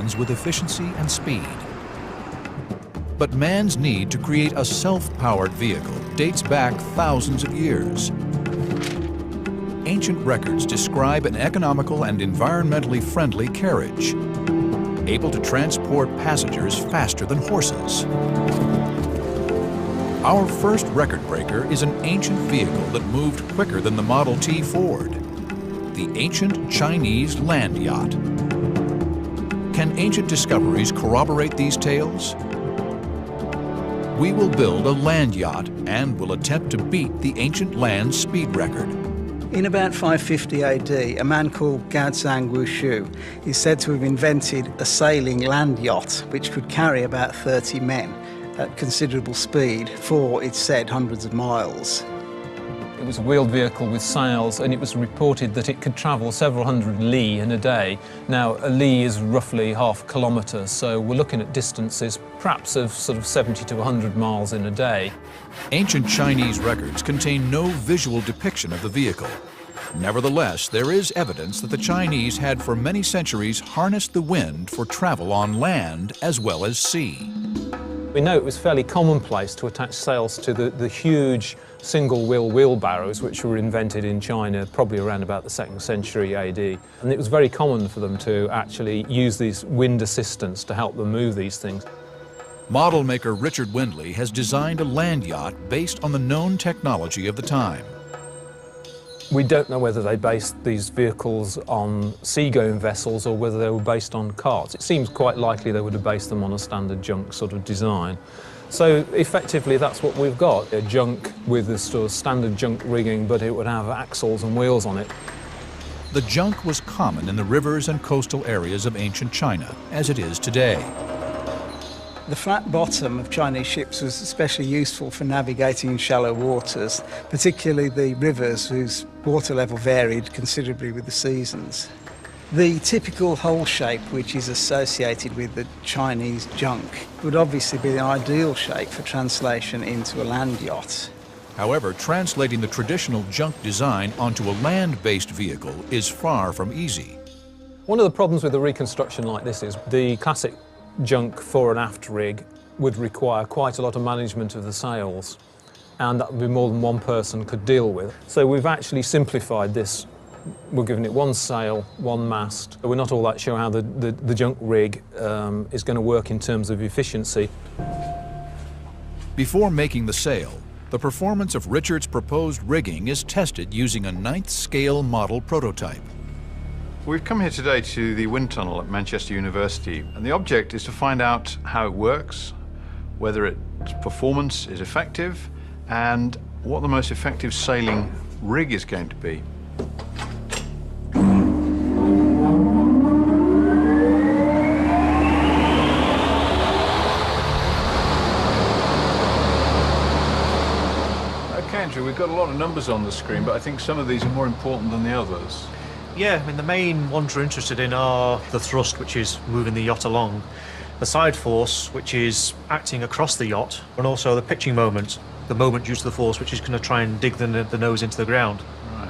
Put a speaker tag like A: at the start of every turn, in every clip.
A: lands with efficiency and speed. But man's need to create a self-powered vehicle dates back thousands of years. Ancient records describe an economical and environmentally friendly carriage, able to transport passengers faster than horses. Our first record breaker is an ancient vehicle that moved quicker than the Model T Ford, the ancient Chinese land yacht. Can ancient discoveries corroborate these tales? We will build a land yacht and will attempt to beat the ancient land speed record.
B: In about 550 AD, a man called Gaozang Wushu is said to have invented a sailing land yacht which could carry about 30 men at considerable speed for, it's said, hundreds of miles.
C: It was a wheeled vehicle with sails, and it was reported that it could travel several hundred li in a day. Now, a li is roughly half a kilometre, so we're looking at distances perhaps of sort of 70 to 100 miles in a day.
A: Ancient Chinese records contain no visual depiction of the vehicle. Nevertheless, there is evidence that the Chinese had for many centuries harnessed the wind for travel on land as well as sea.
C: We know it was fairly commonplace to attach sails to the huge single-wheel wheelbarrows which were invented in China probably around about the 2nd century AD. And it was very common for them to actually use these wind assistants to help them move these things.
A: Model maker Richard Windley has designed a land yacht based on the known technology of the time.
C: We don't know whether they based these vehicles on seagoing vessels or whether they were based on carts. It seems quite likely they would have based them on a standard junk sort of design. So effectively that's what we've got, a junk with a sort of standard junk rigging, but it would have axles and wheels on it.
A: The junk was common in the rivers and coastal areas of ancient China, as it is today.
B: The flat bottom of Chinese ships was especially useful for navigating in shallow waters, particularly the rivers whose water level varied considerably with the seasons. The typical hull shape which is associated with the Chinese junk would obviously be the ideal shape for translation into a land yacht.
A: However, translating the traditional junk design onto a land-based vehicle is far from easy.
C: One of the problems with a reconstruction like this is the classic junk fore and aft rig would require quite a lot of management of the sails, and that would be more than one person could deal with. So we've actually simplified this. We're giving it one sail, one mast. We're not all that sure how the junk rig is going to work in terms of efficiency.
A: Before making the sail, the performance of Richard's proposed rigging is tested using a 9th scale model prototype.
D: We've come here today to the wind tunnel at Manchester University, and the object is to find out how it works, whether its performance is effective, and what the most effective sailing rig is going to be. Okay, Andrew, we've got a lot of numbers on the screen, but I think some of these are more important than the others.
E: Yeah, I mean, the main ones we're interested in are the thrust, which is moving the yacht along, the side force, which is acting across the yacht, and also the pitching moment, the moment due to the force, which is going to try and dig the nose into the ground.
D: Right.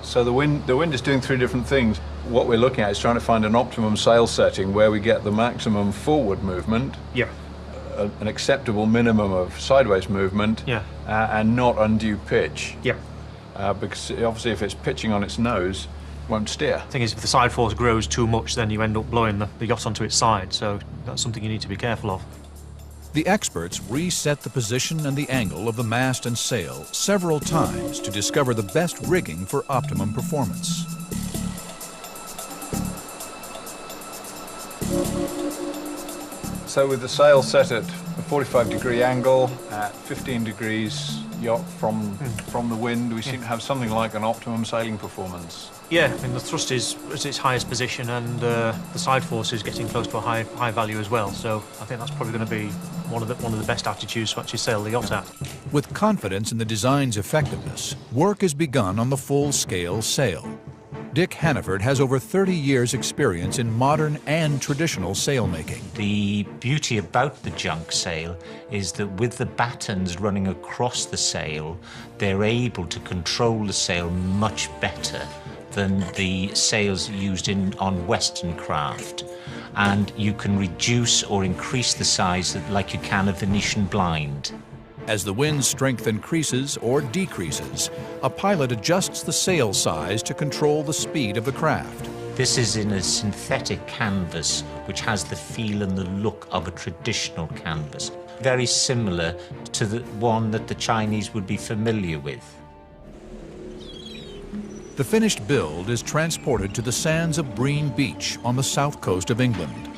D: So the wind is doing 3 different things. What we're looking at is trying to find an optimum sail setting where we get the maximum forward movement,
E: Yeah.
D: an acceptable minimum of sideways movement,
E: Yeah.
D: And not undue pitch.
E: Yeah.
D: Because obviously if it's pitching on its nose, it won't steer.
E: The thing is, if the side force grows too much, then you end up blowing the yacht onto its side, so that's something you need to be careful of.
A: The experts reset the position and the angle of the mast and sail several times to discover the best rigging for optimum performance.
D: So with the sail set at a 45-degree angle, at 15 degrees yacht from the wind, we seem to have something like an optimum sailing performance.
E: Yeah, I mean, the thrust is at its highest position, and the side force is getting close to a high value as well. So I think that's probably going to be one of the best attitudes to actually sail the yacht at.
A: With confidence in the design's effectiveness, work is begun on the full-scale sail. Dick Hannaford has over 30 years' experience in modern and traditional sailmaking.
F: The beauty about the junk sail is that with the battens running across the sail, they're able to control the sail much better than the sails used on Western craft. and you can reduce or increase the size like you can a Venetian blind.
A: As the wind's strength increases or decreases, a pilot adjusts the sail size to control the speed of the craft.
F: This is in a synthetic canvas, which has the feel and the look of a traditional canvas. Very similar to the one that the Chinese would be familiar with.
A: The finished build is transported to the sands of Breen Beach on the south coast of England.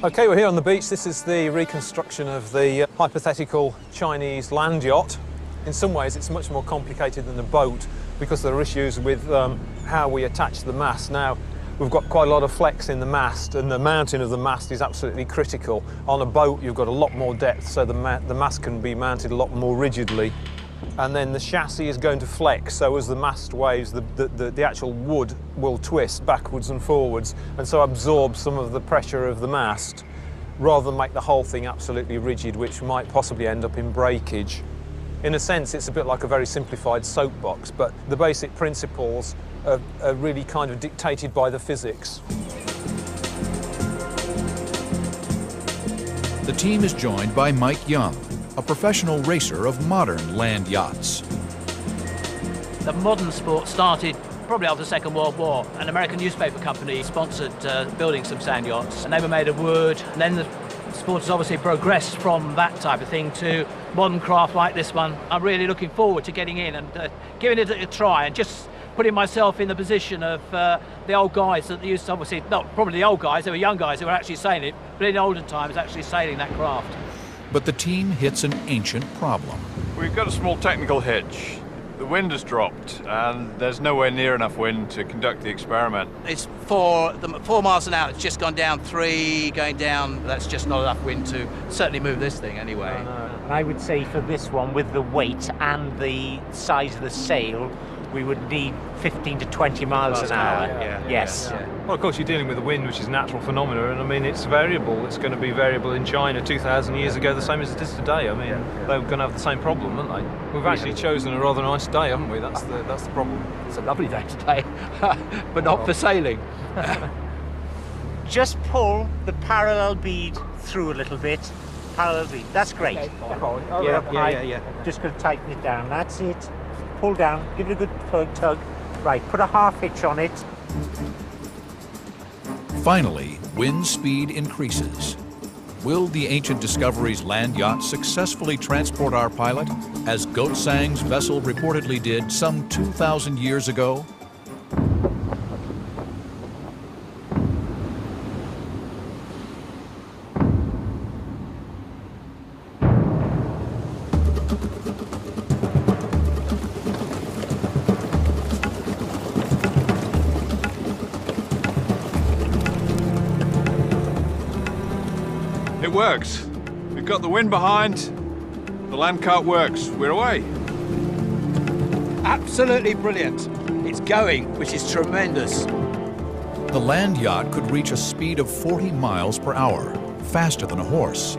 C: Okay, we're here on the beach. This is the reconstruction of the hypothetical Chinese land yacht. In some ways, it's much more complicated than a boat because there are issues with how we attach the mast. Now, we've got quite a lot of flex in the mast, and the mounting of the mast is absolutely critical. On a boat, you've got a lot more depth, so the mast can be mounted a lot more rigidly. And then the chassis is going to flex, so as the mast waves, the actual wood will twist backwards and forwards, and so absorb some of the pressure of the mast, rather than make the whole thing absolutely rigid, which might possibly end up in breakage. In a sense, it's a bit like a very simplified soapbox, but the basic principles are really kind of dictated by the physics.
A: The team is joined by Mike Young, a professional racer of modern land yachts.
G: The modern sport started probably after the Second World War. An American newspaper company sponsored building some sand yachts, and they were made of wood. And then the sport has obviously progressed from that type of thing to modern craft like this one. I'm really looking forward to getting in and giving it a try and just putting myself in the position of the old guys that used to, obviously, not probably the old guys, they were young guys who were actually sailing it, but in olden times actually sailing that craft.
A: But the team hits an ancient problem.
D: We've got a small technical hitch. The wind has dropped and there's nowhere near enough wind to conduct the experiment.
G: It's 4 miles an hour, it's just gone down 3, going down, that's just not enough wind to certainly move this thing anyway.
F: And I would say for this one, with the weight and the size of the sail, we would need 15 to 20 miles an hour. Yes.
C: Yeah. Well, of course, you're dealing with the wind, which is a natural phenomenon, and I mean, it's variable. It's going to be variable in China 2,000 years ago, the same as it is today. I mean, they're going to have the same problem, aren't they? We've actually chosen a rather nice day, haven't we? That's the problem.
G: It's a lovely day today, but not for sailing.
F: Just pull the parallel bead through a little bit. Parallel bead. That's great.
G: Okay. Yeah.
F: Just going to tighten it down. That's it. Pull down. Give it a good tug. Right. Put a half hitch on it.
A: Finally, wind speed increases. Will the Ancient Discovery's land yacht successfully transport our pilot, as Goatsang's vessel reportedly did some 2,000 years ago?
D: It works. We've got the wind behind. The land cart works. We're away.
G: Absolutely brilliant. It's going, which is tremendous.
A: The land yacht could reach a speed of 40 miles per hour, faster than a horse.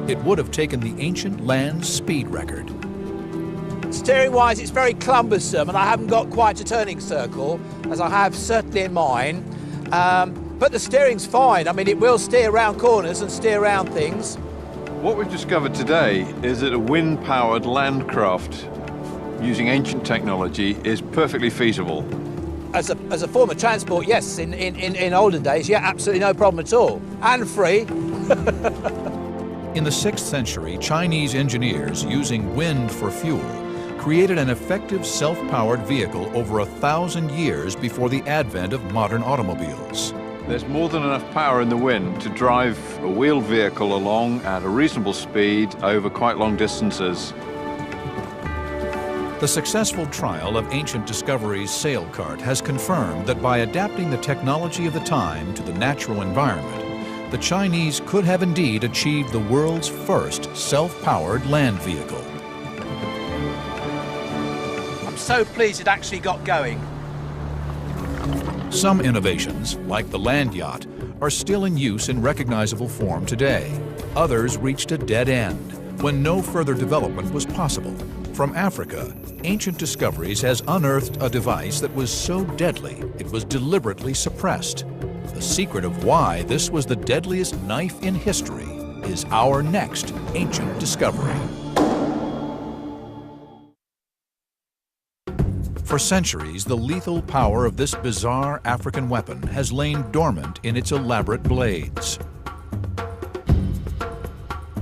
A: It would have taken the ancient land speed record.
G: Steering-wise, it's very cumbersome, and I haven't got quite a turning circle, as I have certainly in mine. But the steering's fine. I mean, it will steer around corners and steer around things.
D: What we've discovered today is that a wind-powered land craft using ancient technology is perfectly feasible.
G: As a form of transport, yes. In olden days, yeah, absolutely no problem at all. And free.
A: In the 6th century, Chinese engineers, using wind for fuel, created an effective self-powered vehicle over 1,000 years before the advent of modern automobiles.
D: There's more than enough power in the wind to drive a wheeled vehicle along at a reasonable speed over quite long distances.
A: The successful trial of Ancient Discovery's sail cart has confirmed that by adapting the technology of the time to the natural environment, the Chinese could have indeed achieved the world's first self-powered land vehicle.
G: I'm so pleased it actually got going.
A: Some innovations, like the land yacht, are still in use in recognizable form today. Others reached a dead end when no further development was possible. From Africa, Ancient Discoveries has unearthed a device that was so deadly it was deliberately suppressed. The secret of why this was the deadliest knife in history is our next ancient discovery. For centuries, the lethal power of this bizarre African weapon has lain dormant in its elaborate blades.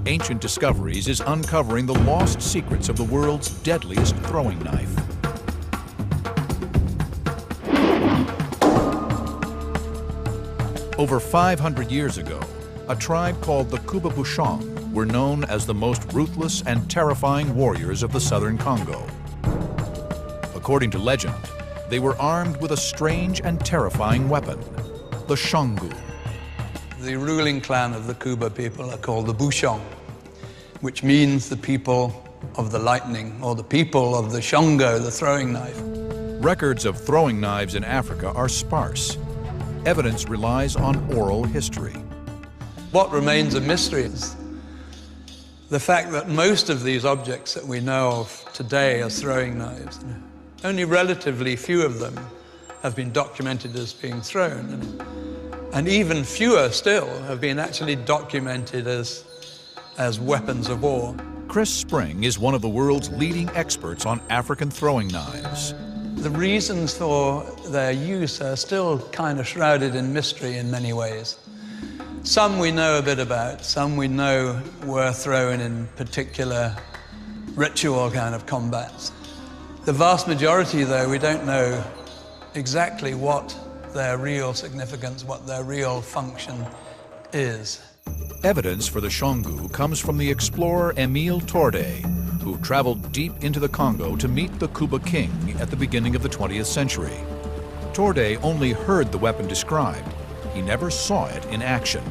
A: Ancient Discoveries is uncovering the lost secrets of the world's deadliest throwing knife. Over 500 years ago, a tribe called the Kuba Bushong were known as the most ruthless and terrifying warriors of the southern Congo. According to legend, they were armed with a strange and terrifying weapon, the shongu.
H: The ruling clan of the Kuba people are called the Bushong, which means the people of the lightning, or the people of the shongo, the throwing knife.
A: Records of throwing knives in Africa are sparse. Evidence relies on oral history.
H: What remains a mystery is the fact that most of these objects that we know of today as throwing knives, only relatively few of them have been documented as being thrown, and even fewer still have been actually documented as weapons of war.
A: Chris Spring is one of the world's leading experts on African throwing knives.
H: The reasons for their use are still kind of shrouded in mystery in many ways. Some we know a bit about, some we know were thrown in particular ritual kind of combats. The vast majority, though, we don't know exactly what their real significance, what their real function is.
A: Evidence for the shongu comes from the explorer Emile Tordé, who traveled deep into the Congo to meet the Kuba king at the beginning of the 20th century. Tordé only heard the weapon described. He never saw it in action.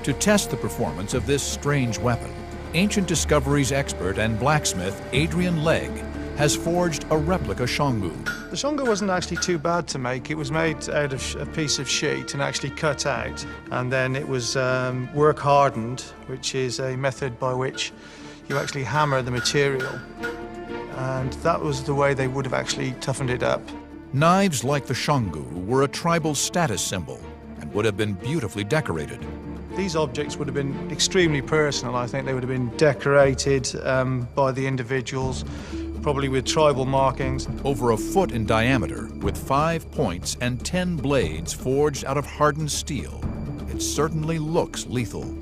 A: To test the performance of this strange weapon, Ancient Discoveries expert and blacksmith Adrian Legg has forged a replica shongu.
I: The shongu wasn't actually too bad to make. It was made out of a piece of sheet and actually cut out, and then it was work hardened, which is a method by which you actually hammer the material, and that was the way they would have actually toughened it up.
A: Knives like the shongu were a tribal status symbol and would have been beautifully decorated.
I: These objects would have been extremely personal. I think they would have been decorated by the individuals, probably with tribal markings.
A: Over a foot in diameter, with 5 points and 10 blades forged out of hardened steel, it certainly looks lethal.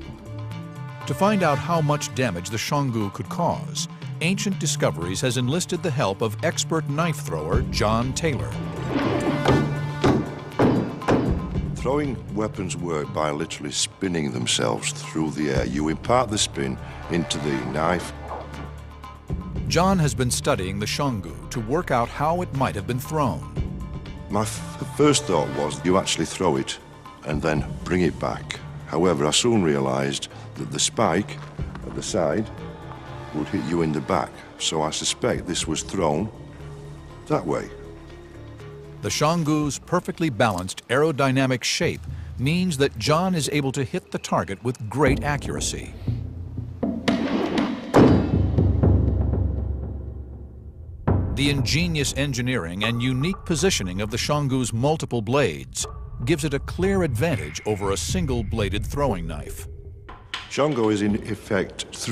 A: To find out how much damage the shongu could cause, Ancient Discoveries has enlisted the help of expert knife thrower John Taylor.
J: Throwing weapons work by literally spinning themselves through the air. You impart the spin into the knife.
A: John has been studying the shongu to work out how it might have been thrown.
J: My first thought was you actually throw it and then bring it back. However, I soon realized that the spike at the side would hit you in the back, so I suspect this was thrown that way.
A: The shongu's perfectly balanced aerodynamic shape means that John is able to hit the target with great accuracy. The ingenious engineering and unique positioning of the shongu's multiple blades gives it a clear advantage over a single-bladed throwing knife.
J: Shongu is in effect three